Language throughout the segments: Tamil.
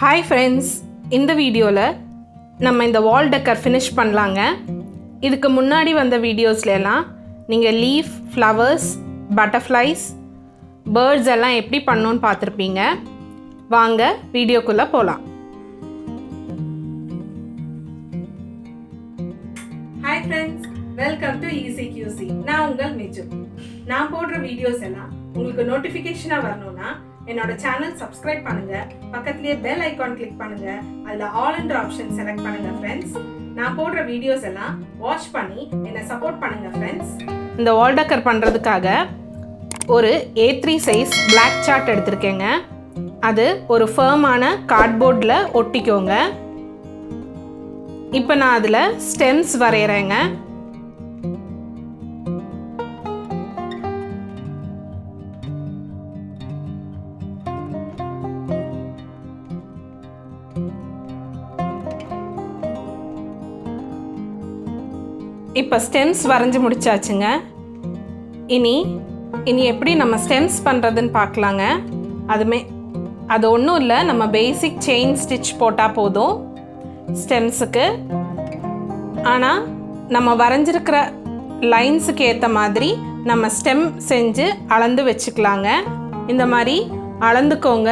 Hi friends, இந்த வீடியோல நம்ம இந்த வால் டெக்கர் finish பண்ணலாங்க. இதுக்கு முன்னாடி வந்த வீடியோஸ்ல எல்லாம் நீங்க லீஃப், ஃப்ளவர்ஸ், பட்டர்ஃப்ளைஸ், பேர்ட்ஸ் எல்லாம் எப்படி பண்ணனும்னு பார்த்திருப்பீங்க. வாங்க வீடியோக்குள்ள போலாம். Hi friends, welcome to Easy QC. நான் உங்கள் மிஜு. நான் போடுற வீடியோஸ் எல்லாம் உங்களுக்கு நோட்டிஃபிகேஷனா வரணும்னா என்னோட சேனல் சப்ஸ்கிரைப் பண்ணுங்க, பக்கத்துலயே பெல் ஐகான் கிளிக் பண்ணுங்க, அதுல ஆல் என்ற ஆப்ஷன் செலக்ட் பண்ணுங்க फ्रेंड्स. நான் போடுற வீடியோஸ் எல்லாம் வாட்ச் பண்ணி என்ன சப்போர்ட் பண்ணுங்க फ्रेंड्स. இந்த வால் டெக்கர் பண்றதுக்காக ஒரு A3 சைஸ் Black சார்ட் எடுத்துர்க்கேங்க. அது ஒரு ஃபர்மான கார்ட்போர்ட்ல ஒட்டிக்கோங்க. இப்போ நான் அதுல ஸ்டெம்ஸ் வரையறேங்க. இப்போ ஸ்டெம்ஸ் வரைஞ்சு முடிச்சாச்சுங்க. இனி எப்படி நம்ம ஸ்டெம்ஸ் பண்ணுறதுன்னு பார்க்கலாங்க. அது ஒன்றும் இல்லை, நம்ம பேசிக் செயின் ஸ்டிச் போட்டால் போதும் ஸ்டெம்ஸுக்கு. ஆனால் நம்ம வரைஞ்சிருக்கிற லைன்ஸுக்கு ஏற்ற மாதிரி நம்ம ஸ்டெம் செஞ்சு அளந்து வச்சுக்கலாங்க. இந்த மாதிரி அளந்துக்கோங்க.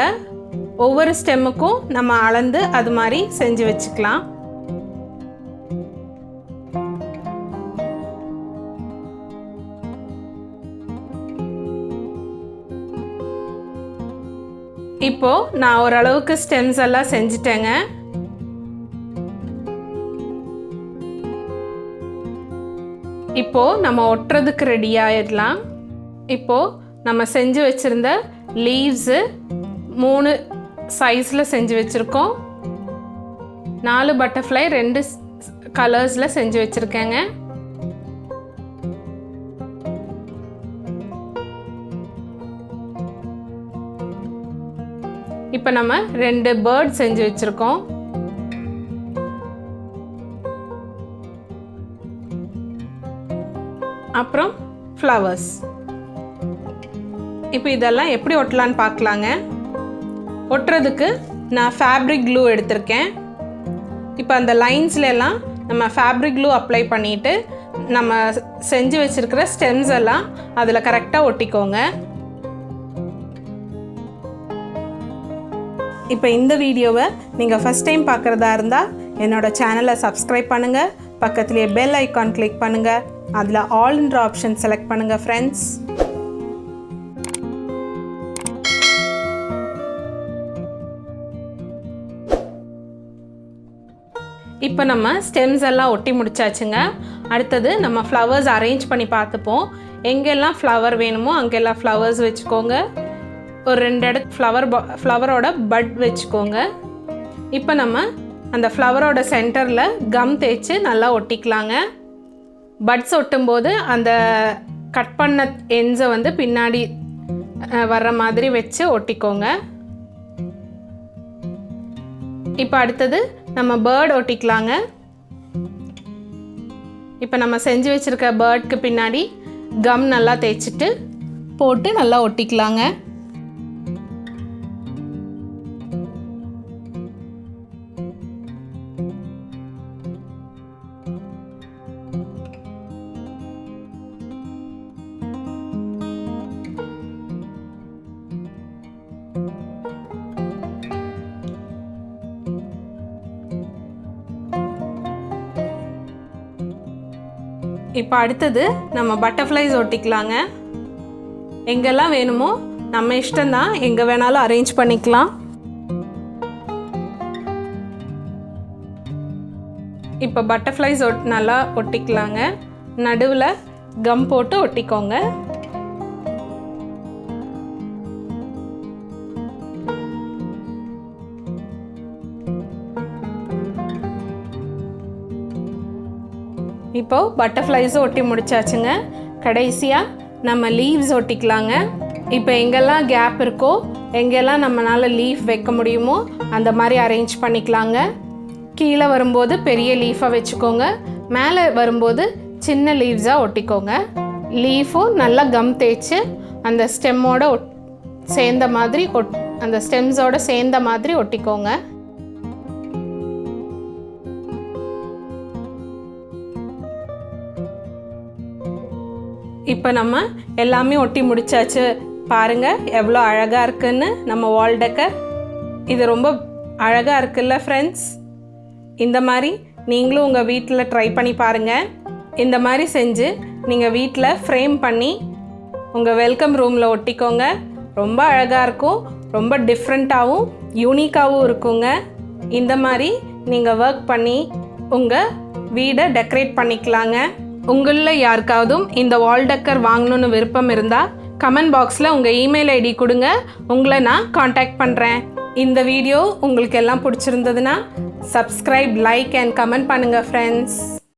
ஒவ்வொரு ஸ்டெம்முக்கும் நம்ம அளந்து அது மாதிரி செஞ்சு வச்சுக்கலாம். இப்போ நான் ஓரளவுக்கு ஸ்டெம்ஸ் எல்லாம் செஞ்சிட்டேங்க. இப்போ நம்ம ஒட்டுறதுக்கு ரெடி ஆயிடலாம். இப்போ நம்ம செஞ்சு வச்சிருந்த லீவ்ஸு 3 சைஸில் செஞ்சு வச்சுருக்கோம். 4 பட்டர்ஃப்ளை 2 கலர்ஸில் செஞ்சு வச்சுருக்கேங்க. இப்போ நம்ம 2 பேர்ட் செஞ்சு வச்சுருக்கோம். அப்புறம் ஃப்ளவர்ஸ். இப்போ இதெல்லாம் எப்படி ஒட்டலான்னு பார்க்கலாங்க. ஒட்டுறதுக்கு நான் ஃபேப்ரிக் க்ளூ எடுத்திருக்கேன். இப்போ அந்த லைன்ஸ்ல எல்லாம் நம்ம ஃபேப்ரிக் க்ளூ அப்ளை பண்ணிவிட்டு நம்ம செஞ்சு வச்சுருக்கிற ஸ்டெம்ஸ் எல்லாம் அதில் கரெக்டாக ஒட்டிக்கோங்க. இப்போ இந்த வீடியோவை நீங்கள் ஃபஸ்ட் டைம் பார்க்குறதா இருந்தால் என்னோட சேனலை சப்ஸ்கிரைப் பண்ணுங்கள், பக்கத்துலேயே பெல் ஐக்கான் கிளிக் பண்ணுங்கள், அதில் ஆல்ன்ற ஆப்ஷன் செலக்ட் பண்ணுங்கள் ஃப்ரெண்ட்ஸ். இப்போ நம்ம ஸ்டெம்ஸ் எல்லாம் ஒட்டி முடிச்சாச்சுங்க. அடுத்தது நம்ம ஃப்ளவர்ஸ் அரேஞ்ச் பண்ணி பார்த்துப்போம். எங்கெல்லாம் ஃப்ளவர் வேணுமோ அங்கெல்லாம் ஃப்ளவர்ஸ் வச்சுக்கோங்க. ஒரு 2 இடத்து ஃப்ளவரோட பட் வச்சுக்கோங்க. இப்போ நம்ம அந்த ஃப்ளவரோட சென்டரில் கம் தேய்ச்சி நல்லா ஒட்டிக்கலாங்க. பட்ஸ் ஒட்டும்போது அந்த கட் பண்ண எண்ட்ஸை வந்து பின்னாடி வர்ற மாதிரி வச்சு ஒட்டிக்கோங்க. இப்போ அடுத்தது நம்ம பேர்ட் ஒட்டிக்கலாங்க. இப்போ நம்ம செஞ்சு வச்சுருக்க பேர்டுக்கு பின்னாடி கம் நல்லா தேய்ச்சிட்டு போட்டு நல்லா ஒட்டிக்கலாங்க. இப்போ அடுத்தது நம்ம பட்டர்ஃப்ளைஸ் ஒட்டிக்கலாங்க. எங்கெல்லாம் வேணுமோ நம்ம இஷ்டம்தான், எங்கே வேணாலும் அரேஞ்ச் பண்ணிக்கலாம். இப்போ பட்டர்ஃப்ளைஸ் நல்லா ஒட்டிக்கலாங்க. நடுவில் கம் போட்டு ஒட்டிக்கோங்க. இப்போ பட்டர்ஃப்ளைஸும் ஒட்டி முடிச்சாச்சுங்க. கடைசியாக நம்ம லீவ்ஸ் ஒட்டிக்கலாங்க. இப்போ எங்கெல்லாம் கேப் இருக்கோ, எங்கெல்லாம் நம்மளால் லீஃப் வைக்க முடியுமோ அந்த மாதிரி அரேஞ்ச் பண்ணிக்கலாங்க. கீழே வரும்போது பெரிய லீஃபாக வச்சுக்கோங்க, மேலே வரும்போது சின்ன லீவ்ஸாக ஒட்டிக்கோங்க. லீஃபும் நல்லா கம் தேய்ச்சி அந்த ஸ்டெம்மோட சேர்ந்த மாதிரி அந்த ஸ்டெம்ஸோட சேர்ந்த மாதிரி ஒட்டிக்கோங்க. இப்போ நம்ம எல்லாமே ஒட்டி முடிச்சாச்சு. பாருங்கள் எவ்வளோ அழகாக இருக்குன்னு நம்ம வால் டெக்கர். இது ரொம்ப அழகாக இருக்குல்ல ஃப்ரெண்ட்ஸ்? இந்த மாதிரி நீங்களும் உங்கள் வீட்டில் ட்ரை பண்ணி பாருங்கள். இந்த மாதிரி செஞ்சு நீங்கள் வீட்டில் ஃப்ரேம் பண்ணி உங்கள் வெல்கம் ரூமில் ஒட்டிக்கோங்க. ரொம்ப அழகாக இருக்கும், ரொம்ப டிஃப்ரெண்ட்டாகவும் யூனிக்காகவும் இருக்குங்க. இந்த மாதிரி நீங்கள் ஒர்க் பண்ணி உங்கள் வீடை டெக்கரேட் பண்ணிக்கலாங்க. உங்களில் யாருக்காவதும் இந்த வால் டெக்கர் வாங்கணுன்னு விருப்பம் இருந்தால் கமெண்ட் பாக்ஸில் உங்கள் இமெயில் ஐடி கொடுங்க, உங்களை நான் காண்டாக்ட் பண்ணுறேன். இந்த வீடியோ உங்களுக்கு எல்லாம் பிடிச்சிருந்ததுன்னா சப்ஸ்கிரைப், லைக் அண்ட் கமெண்ட் பண்ணுங்கள் ஃப்ரெண்ட்ஸ்.